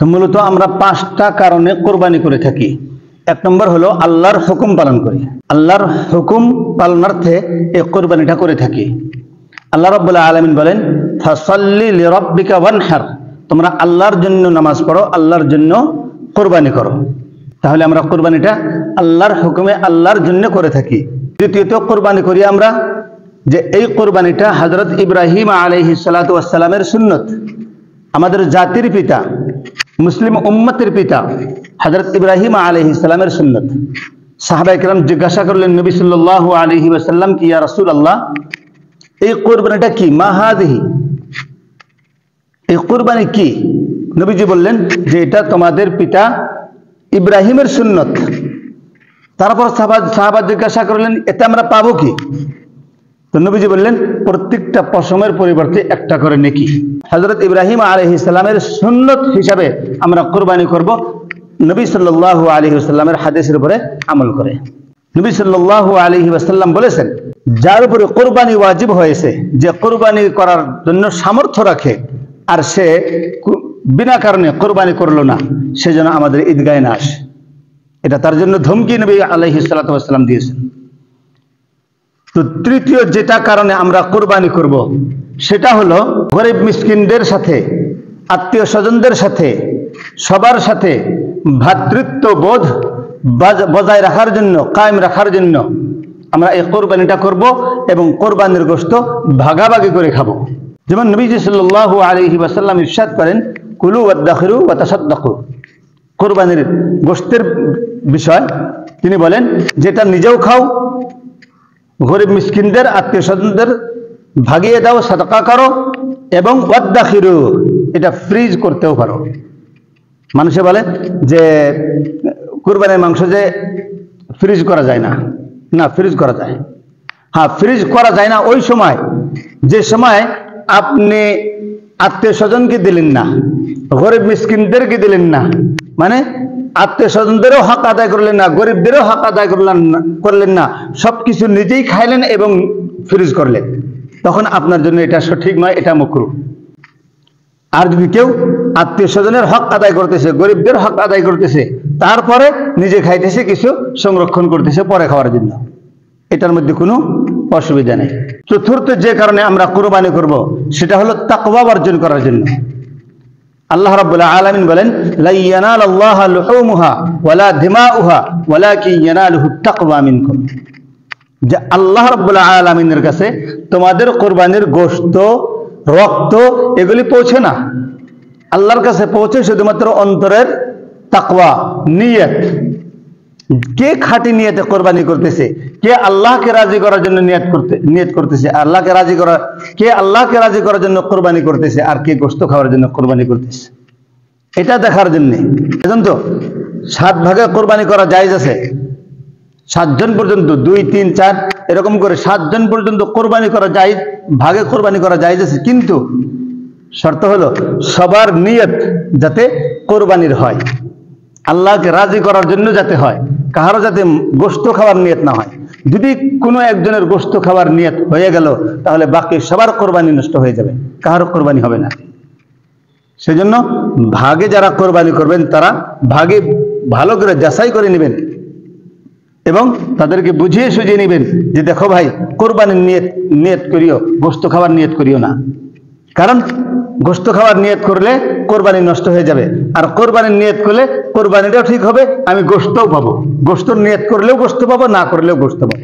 তো মূলত আমরা 5টা কারণে কোরবানি করে থাকি। এক নম্বর হলো আল্লাহর হুকুম পালন করি। আল্লাহর হুকুম পালনার্থে এই কোরবানিটা করে থাকি। আল্লাহ রাব্বুল আলামিন বলেন, ফাসাল্লি লিরাব্বিকা ওয়ানহার, তোমরা আল্লাহর জন্য নামাজ পড়ো, আল্লাহর জন্য কোরবানি করো। তাহলে আমরা কোরবানিটা আল্লাহর হুকুমে আল্লাহর জন্য করে থাকি। দ্বিতীয়ত কোরবানি করি আমরা যে এই কোরবানিটা হযরত ইব্রাহিম আলাইহিস সালাতু ওয়াস সালামের সুন্নত। আমাদের জাতির পিতা, মুসলিম উম্মতের পিতা হযরত ইব্রাহিম আলাইহিস সালামের সুন্নত। সাহাবায়ে কেরাম জিজ্ঞাসা করলেন নবী সাল্লাল্লাহু আলাইহি ওয়াসাল্লাম কি, ইয়া রাসূলুল্লাহ, এই কোরবানিটা কি? মা হাযিহি, এই কোরবানি কি? নবীজি বললেন যে এটা তোমাদের পিতা ইব্রাহিমের সুন্নত। তারপর সাহাবা জিজ্ঞাসা করলেন এতে আমরা পাবো কি? তো নবীজি বললেন প্রত্যেকটা পশমের পরিবর্তে একটা করে নেকি। হযরত ইব্রাহিম আলাইহিস সালামের সুন্নত হিসাবে আমরা কোরবানি করব, নবী সাল্লাল্লাহু আলাইহি ওয়াসাল্লামের হাদিসের উপরে আমল করে। নবী সাল্লাল্লাহু আলাইহি ওয়াসাল্লাম বলেছেন, যার উপরে কোরবানি ওয়াজিব হয়েছে, যে কোরবানি করার জন্য সামর্থ্য রাখে আর সে বিনা কারণে কোরবানি করলো না, সে যেন আমাদের ঈদগাহে না আসে। এটা তার জন্য ধমকি নবী আলাইহিস সালাতু ওয়াস সালাম দিয়েছেন। তো তৃতীয় যেটা কারণে আমরা কোরবানি করব সেটা হলো গরিব মিসকিনদের সাথে, আত্মীয় স্বজনদের সাথে, সবার সাথে ভ্রাতৃত্ববোধ বজায় রাখার জন্য, কায়েম রাখার জন্য আমরা এই কোরবানিটা করব এবং কোরবানির গোশত ভাগাভাগি করে খাবো। যেমন নবীজি সাল্লাল্লাহু আলাইহি ওয়াসাল্লাম ইরশাদ করেন, কুলু ওয়াদাখিরু ওয়া তাসাদ্দাকু। কোরবানির গোশতের বিষয় তিনি বলেন যেটা নিজেও খাও, গরিব মিসকিনদের, আত্মীয় স্বজনদের ভাগিয়ে দাও, সাদকা করো, এবং ওয়াদাখিরু, এটা ফ্রিজ করতেও পারো। মানুষে বলে যে কুরবানির মাংস যে ফ্রিজ করা যায় না, না ফ্রিজ করা যায়। হ্যাঁ, ফ্রিজ করা যায় না ওই সময় যে সময় আপনি আত্মীয় স্বজনকে দিলেন না, গরিব মিসকিনদেরকে দিলেন না, মানে আত্মীয় স্বজনদেরও হক আদায় করলেন না, গরিবদেরও হক আদায় করলেন না, সবকিছু নিজেই খাইলেন এবং ফ্রিজ করলেন, তখন আপনার জন্য এটা সঠিক নয়, এটা মাকরুহ। আর যদি কেউ আত্মীয় স্বজনের হক আদায় করতেছে, গরিবদের হক আদায় করতেছে, তারপরে নিজে খাইতেছে, কিছু সংরক্ষণ করতেছে পরে খাওয়ার জন্য, এটার মধ্যে কোনো অসুবিধা নেই। চতুর্থ যে কারণে আমরা কোরবানি করব সেটা হলো তাকওয়া অর্জন করার জন্য। আল্লাহ রাব্বুল আলামিন বলেন, লা ইয়ানালাল্লাহু লুহুমুহা ওয়ালা দিমাউহা ওয়ালাকিন ইয়ানালুহুত তাকওয়া মিনকুম, যে আল্লাহ রাব্বুল আলামিনের কাছে তোমাদের কোরবানির গোশত, রক্ত এগুলি পৌঁছে না, আল্লাহর কাছে পৌঁছে শুধুমাত্র অন্তরের তাকওয়া, নিয়ত। কে খাঁটি নিয়তে কোরবানি করতেছে, কে আল্লাহকে রাজি করার জন্য নিয়ত করতেছে, আল্লাহকে রাজি করা, কে আল্লাহকে রাজি করার জন্য কোরবানি করতেছে, আর কে গোশত খাওয়ার জন্য কোরবানি করতেছে, এটা দেখার জন্য। এজন্য 7 ভাগে কোরবানি করা জায়েজ আছে। 7 জন পর্যন্ত, 2, 3, 4 এরকম করে 7 জন পর্যন্ত কোরবানি করা জায়েজ, ভাগে কোরবানি করা জায়েজ আছে। কিন্তু শর্ত হলো সবার নিয়ত যাতে কোরবানির হয়, আল্লাহকে রাজি করার জন্য যাতে হয়, কাহারও যাতে গোশত খাওয়ার নিয়ত না হয়। যদি কোনো একজনের গোশত খাওয়ার নিয়ত হয়ে গেল তাহলে বাকি সবার কোরবানি নষ্ট হয়ে যাবে, কাহারও কোরবানি হবে না। সেজন্য ভাগে যারা কোরবানি করবেন তারা ভাগে ভালো করে যাচাই করে নেবেন এবং তাদেরকে বুঝিয়ে সুঝিয়ে নেবেন যে দেখো ভাই, কোরবানির নিয়ত করিও, গোশত খাওয়ার নিয়ত করিও না। কারণ গোশত খাওয়ার নিয়ত করলে কোরবানি নষ্ট হয়ে যাবে, আর কোরবানির নিয়ত করলে কোরবানিটাও ঠিক হবে, আমি গোশতও পাবো। গোশতর নিয়ত করলেও গোশত পাবো, না করলেও গোশত পাবো।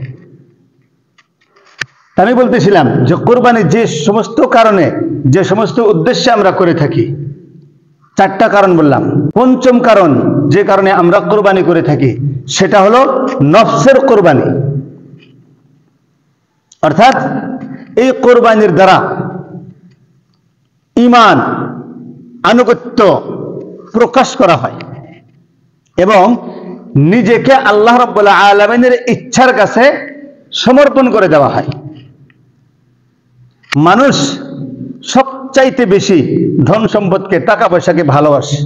আমি বলতেছিলাম যে কোরবানি যে সমস্ত কারণে, যে সমস্ত উদ্দেশ্যে আমরা করে থাকি, 4টা কারণ বললাম। পঞ্চম কারণ যে কারণে আমরা কোরবানি করে থাকি সেটা হলো নফসের কোরবানি। অর্থাৎ এই কোরবানির দ্বারা ঈমান, আনুগত্য প্রকাশ করা হয় এবং নিজেকে আল্লাহ রাব্বুল আলামিনের ইচ্ছার কাছে সমর্পণ করে দেওয়া হয়। মানুষ সবচাইতে বেশি ধন সম্পদকে, টাকা পয়সাকে ভালোবাসে,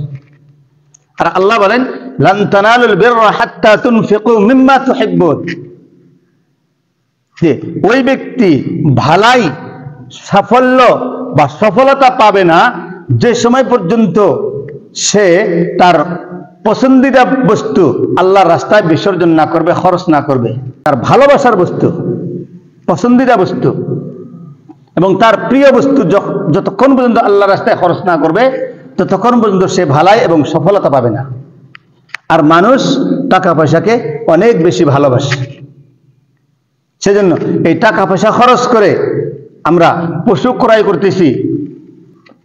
আর আল্লাহ বলেন, লান তানালুল বিররা হাত্তা তুনফিকু মিম্মা তুহিব্বুন, যে ওই ব্যক্তি ভালাই, সাফল্য বা সফলতা পাবে না যে সময় পর্যন্ত সে তার পছন্দিদা বস্তু আল্লাহর রাস্তায় বিসর্জন না করবে, খরচ না করবে, তার ভালোবাসার বস্তু, পছন্দিদা বস্তু এবং তার প্রিয় বস্তু যতক্ষণ পর্যন্ত আল্লাহর রাস্তায় খরচ না করবে ততক্ষণ পর্যন্ত সে ভালাই এবং সফলতা পাবে না। আর মানুষ টাকা পয়সাকে অনেক বেশি ভালোবাসে, সেজন্য এই টাকা পয়সা খরচ করে আমরা পশু ক্রয় করতেছি,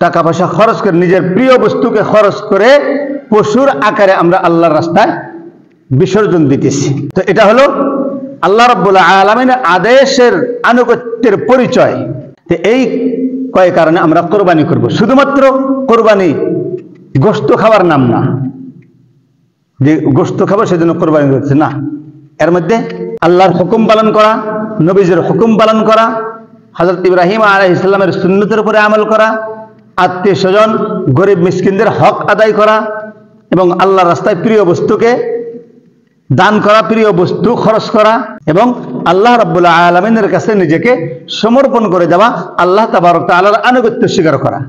টাকা পয়সা খরচ করে নিজের প্রিয় বস্তুকে খরচ করে পশুর আকারে আমরা আল্লাহর রাস্তায় বিসর্জন দিতেছি। তো এটা হলো আল্লাহ রাব্বুল আলামিনের আদেশের আনুগত্যের পরিচয়। তো এই কয় কারণে আমরা কোরবানি করব। শুধুমাত্র কোরবানি গোশত খাবার নাম না, যে গোশত খাবার সেজন্য কোরবানি করছে না। এর মধ্যে আল্লাহর হুকুম পালন করা, নবীজির হুকুম পালন করা, হযরত ইব্রাহিম আলাইহিস সালামের সুন্নতের উপরে আমল করা, আত্মীয় স্বজন গরিব মিসকিনদের হক আদায় করা এবং আল্লাহর রাস্তায় প্রিয় বস্তুকে দান করা, প্রিয় বস্তু খরচ করা এবং আল্লাহ রাব্বুল আলামিনের কাছে নিজেকে সমর্পণ করে দেওয়া, আল্লাহ তাবারক ওয়া তাআলার আনুগত্য স্বীকার করা।